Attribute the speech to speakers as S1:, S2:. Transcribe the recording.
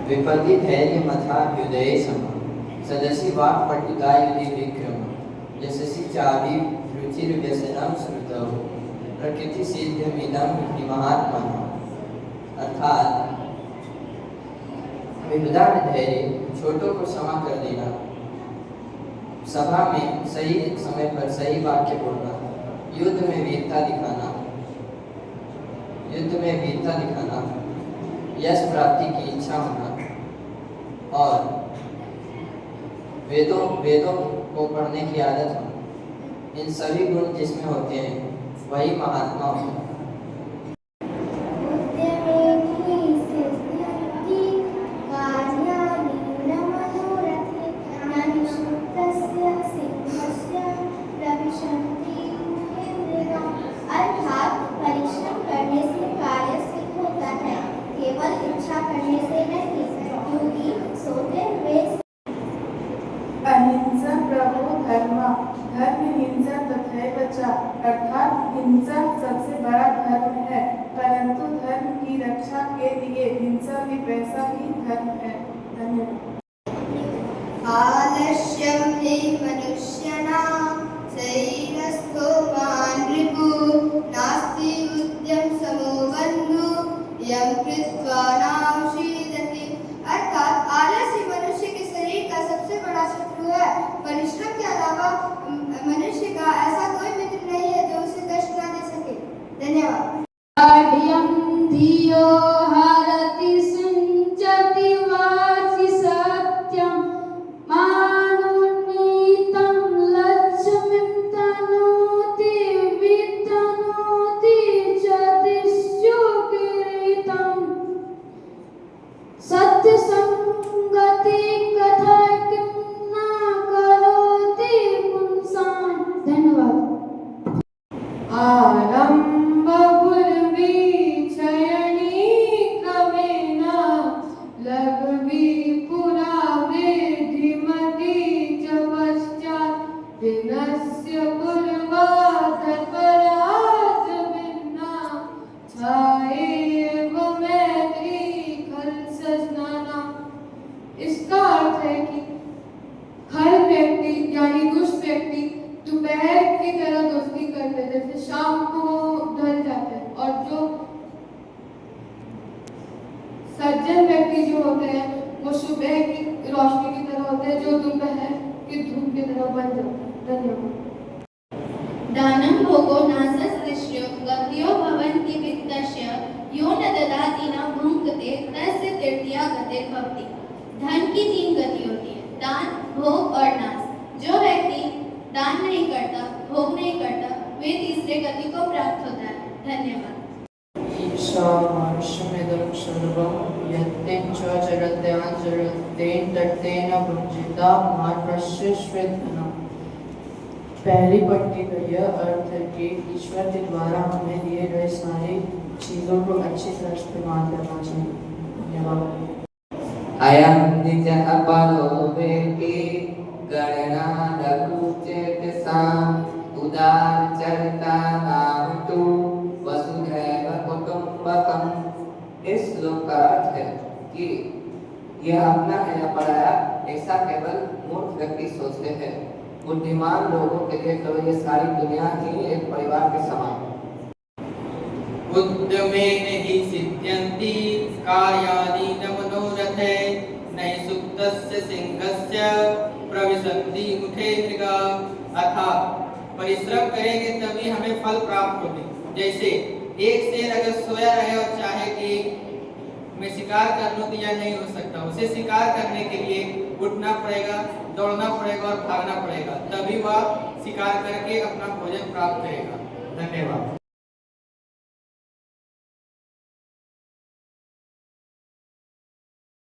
S1: विपदि धैर्य मथा हृदय सम सदसि वाक् पटुता युधि विक्रम यशसि चाभि रुचिर व्यसनम श्रुतौ प्रकृति सिद्धमिदं महात्मनः। अर्थात विपदा में धैर्य, छोटों को क्षमा कर देना, सभा में सही समय पर सही वाक्य बोलना, युद्ध में वीरता दिखाना, यश प्राप्ति की इच्छा होना और वेदों को पढ़ने की आदत होना, इन सभी गुण जिसमें होते हैं वही महात्मा होता है।
S2: अर्थात परिश्रम करने से कार्य सिद्ध होता है, केवल इच्छा करने से नहीं, क्योंकि सोते हुए
S3: अहिंसा प्रभु धर्म हिंसा तथैव च। अर्थात हिंसा सबसे बड़ा धर्म है, परंतु धर्म की रक्षा के लिए हिंसा भी वैसा ही धर्म है। धन्यवाद।
S2: आलस्यं हि मनुष्याणां शरीरस्थो मानृपु नास्ति उद्यम समो बन्धु यं कृत्वा नाशीदति। अर्थात आलस ही मनुष्य के शरीर का सबसे बड़ा शत्रु है। परिश्रम के अलावा मनुष्य का ऐसा कोई मित्र नहीं है जो उसे कष्ट न दे सके। धन्यवाद।
S4: धियो हरति सिंचति वाचि सत्यं मानुन्नीतं लक्ष्मीं तनोति वितनोति च दिस्युकिरीटम्। सत्यसंगति कथा किं न करोति पुंसां। धन्यवाद। आरंभ पूर्वी क्षयणी क्रमेण लघवी पुरा वृद्धिमती च पश्चात् दिनस्य पूर्वात् परात् भिन्ना छायेव मैत्री खल सजनाना। इसका अर्थ है कि हर व्यक्ति यानी दुष्ट व्यक्ति दोपहर की तरह दोस्ती करते हैं, जैसे शाम को ढल जाते हैं, और जो सज्जन व्यक्ति जो होते हैं वो सुबह की रोशनी की तरह होते हैं, जो दोपहर की धूप की तरह बन जाते हैं। धन्यवाद।
S5: दानं भोगो नासस्तिष्यो गत्यो भवन्ति वित्तस्य यो न ददाति न भुङ्क्ते तस्य तृतीया गतिर्भवति। धन की 3 गति होती है, दान, भोग और नाश। जो व्यक्ति दान नहीं करता, भोग नहीं करता, वे तीसरे गति को प्राप्त होता है। धन्यवाद।
S1: ईशावास्यमिदं सर्वं यत्तेन च चरत्याचरत्तेन तत्तेन भुञ्जीता मार्गस्य स्वेदना। पहली पट्टी का यह अर्थ है कि ईश्वर के द्वारा हमें दिए गए सारी चीजों को अच्छी तरह इस्तेमाल करना चाहिए। धन्यवाद। अयं निजः परो वेति गणना लघुचेतसाम् उदारचरितानां तु वसुधैव कुटुम्बकम्। इस श्लोक का अर्थ है कि यह अपना है या पराया, ऐसा केवल मूर्ख व्यक्ति सोचते हैं। बुद्धिमान लोगों के लिए तो ये सारी दुनिया ही एक परिवार के समान है।
S6: उद्यमेन हि सिद्ध्यन्ति कार्याणि न मनोरथे नहि सुप्तस्य सिंहस्य प्रविशन्ति मुखे मृगा। अर्थात परिश्रम करेंगे तभी हमें फल प्राप्त होंगे। जैसे एक शेर अगर सोया रहे और चाहे कि मैं शिकार कर लूं तो यह नहीं हो सकता। उसे शिकार करने के लिए उठना पड़ेगा, दौड़ना पड़ेगा और भागना पड़ेगा, तभी वह शिकार करके अपना भोजन प्राप्त करेगा। धन्यवाद।